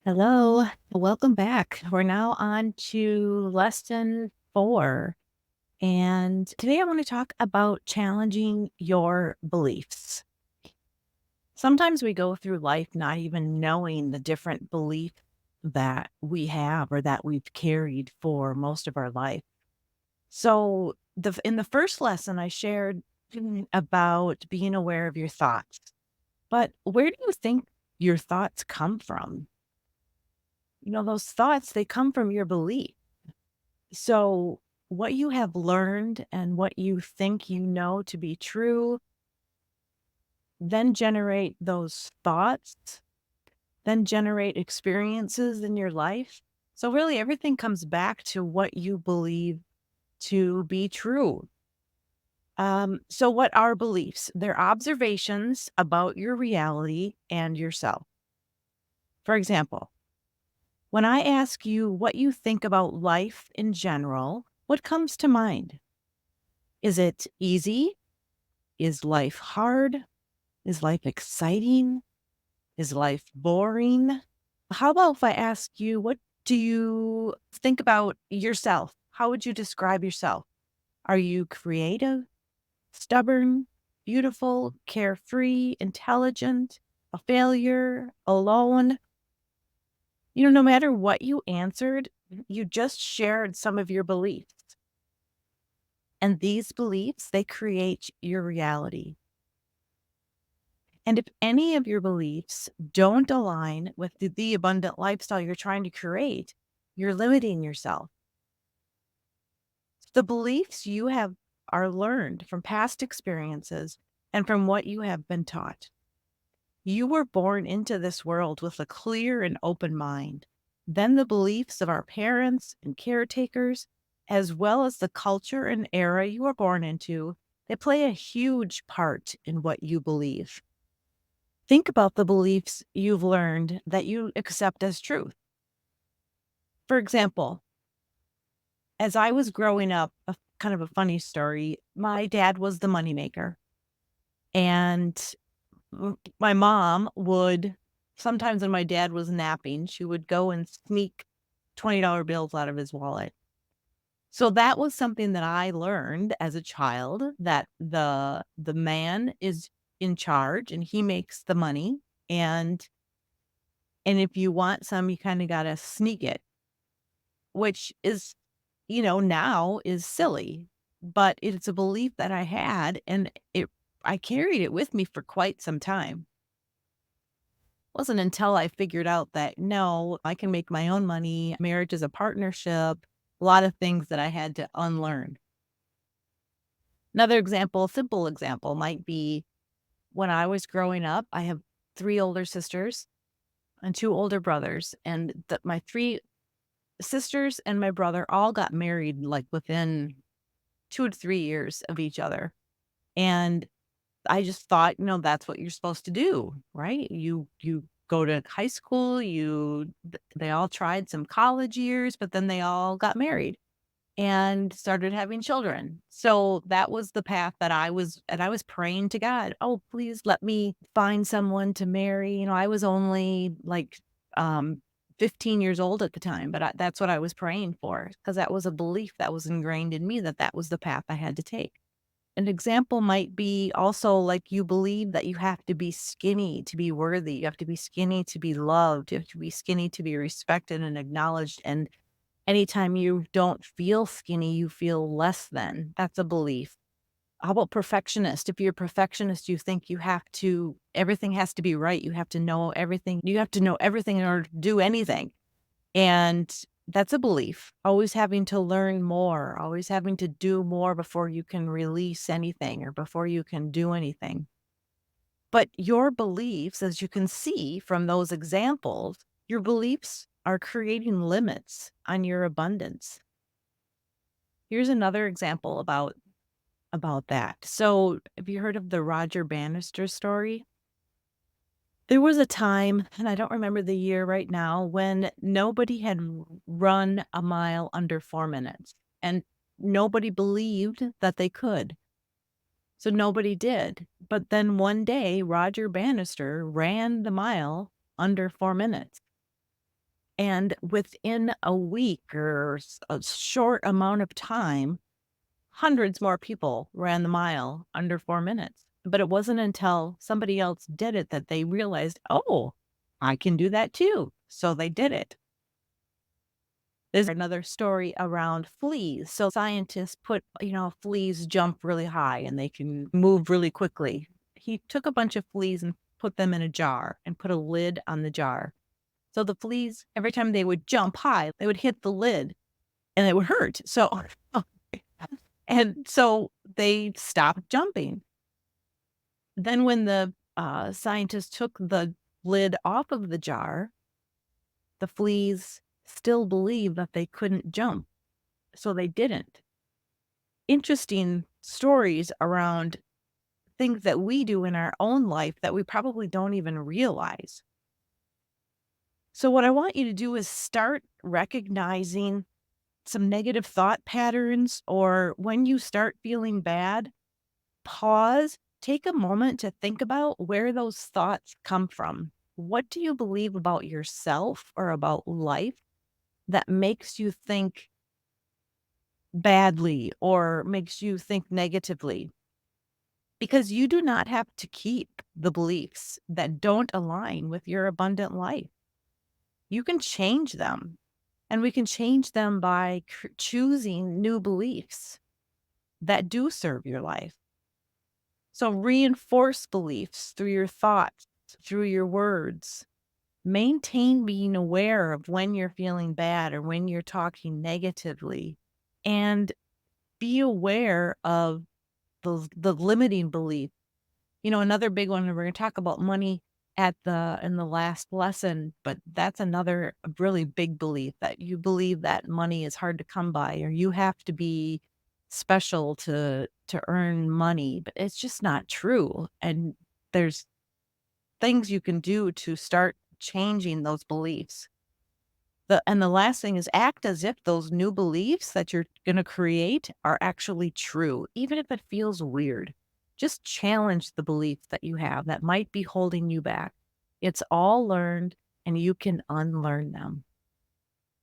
Hello, welcome back. We're now on to lesson 4. And today I want to talk about challenging your beliefs. Sometimes we go through life not even knowing the different beliefs that we have or that we've carried for most of our life. So, in the first lesson, I shared about being aware of your thoughts. But where do you think your thoughts come from? Those thoughts, they come from your belief. So, what you have learned and what you think you know to be true, then generate those thoughts, then generate experiences in your life. So, really, everything comes back to what you believe to be true. So, what are beliefs? They're observations about your reality and yourself. For example, when I ask you what you think about life in general, what comes to mind? Is it easy? Is life hard? Is life exciting? Is life boring? How about if I ask you, what do you think about yourself? How would you describe yourself? Are you creative, stubborn, beautiful, carefree, intelligent, a failure, alone? No matter what you answered, you just shared some of your beliefs. And these beliefs, they create your reality. And if any of your beliefs don't align with the abundant lifestyle you're trying to create, you're limiting yourself. The beliefs you have are learned from past experiences and from what you have been taught. You were born into this world with a clear and open mind. Then the beliefs of our parents and caretakers, as well as the culture and era you were born into, they play a huge part in what you believe. Think about the beliefs you've learned that you accept as truth. For example, as I was growing up, kind of a funny story, my dad was the moneymaker. And my mom would, sometimes when my dad was napping, she would go and sneak $20 bills out of his wallet. So that was something that I learned as a child, that the man is in charge and he makes the money. And if you want some, you kinda gotta sneak it, which is, now is silly, but it's a belief that I had, and I carried it with me for quite some time. Wasn't until I figured out that, no, I can make my own money, marriage is a partnership, a lot of things that I had to unlearn. Another example, simple example, might be when I was growing up, I have 3 older sisters and 2 older brothers, and my 3 sisters and my brother all got married, like, within 2 to 3 years of each other, and I just thought, that's what you're supposed to do, right? You go to high school, they all tried some college years, but then they all got married and started having children. So that was the path that I was praying to God, "Oh, please let me find someone to marry." I was only like um 15 years old at the time, but that's what I was praying for because that was a belief that was ingrained in me, that that was the path I had to take. An example might be also, like, you believe that you have to be skinny to be worthy. You have to be skinny to be loved. You have to be skinny to be respected and acknowledged. And anytime you don't feel skinny, you feel less than. That's a belief. How about perfectionist? If you're a perfectionist, you think everything has to be right. You have to know everything. You have to know everything in order to do anything. And that's a belief. Always having to learn more, always having to do more before you can release anything or before you can do anything. But your beliefs, as you can see from those examples, your beliefs are creating limits on your abundance. Here's another example about that. So, have you heard of the Roger Bannister story? There was a time, and I don't remember the year right now, when nobody had run a mile under 4 minutes, and nobody believed that they could. So nobody did. But then one day, Roger Bannister ran the mile under 4 minutes. And within a week or a short amount of time, hundreds more people ran the mile under 4 minutes. But it wasn't until somebody else did it that they realized, oh, I can do that too. So they did it. There's another story around fleas. So scientists put, fleas jump really high and they can move really quickly. He took a bunch of fleas and put them in a jar and put a lid on the jar. So the fleas, every time they would jump high, they would hit the lid and it would hurt. So, and so they stopped jumping. Then when the scientists took the lid off of the jar, the fleas still believed that they couldn't jump. So they didn't. Interesting stories around things that we do in our own life that we probably don't even realize. So, what I want you to do is start recognizing some negative thought patterns, or when you start feeling bad, pause, take a moment to think about where those thoughts come from. What do you believe about yourself or about life that makes you think badly or makes you think negatively? Because you do not have to keep the beliefs that don't align with your abundant life. You can change them, and we can change them by choosing new beliefs that do serve your life. So reinforce beliefs through your thoughts, through your words. Maintain being aware of when you're feeling bad or when you're talking negatively, and be aware of the limiting belief. Another big one, and we're going to talk about money in the last lesson, but that's another really big belief, that you believe that money is hard to come by, or you have to be special to earn money, but it's just not true. And there's things you can do to start changing those beliefs. The last thing is, act as if those new beliefs that you're going to create are actually true, even if it feels weird. Just challenge the beliefs that you have that might be holding you back. It's all learned and you can unlearn them.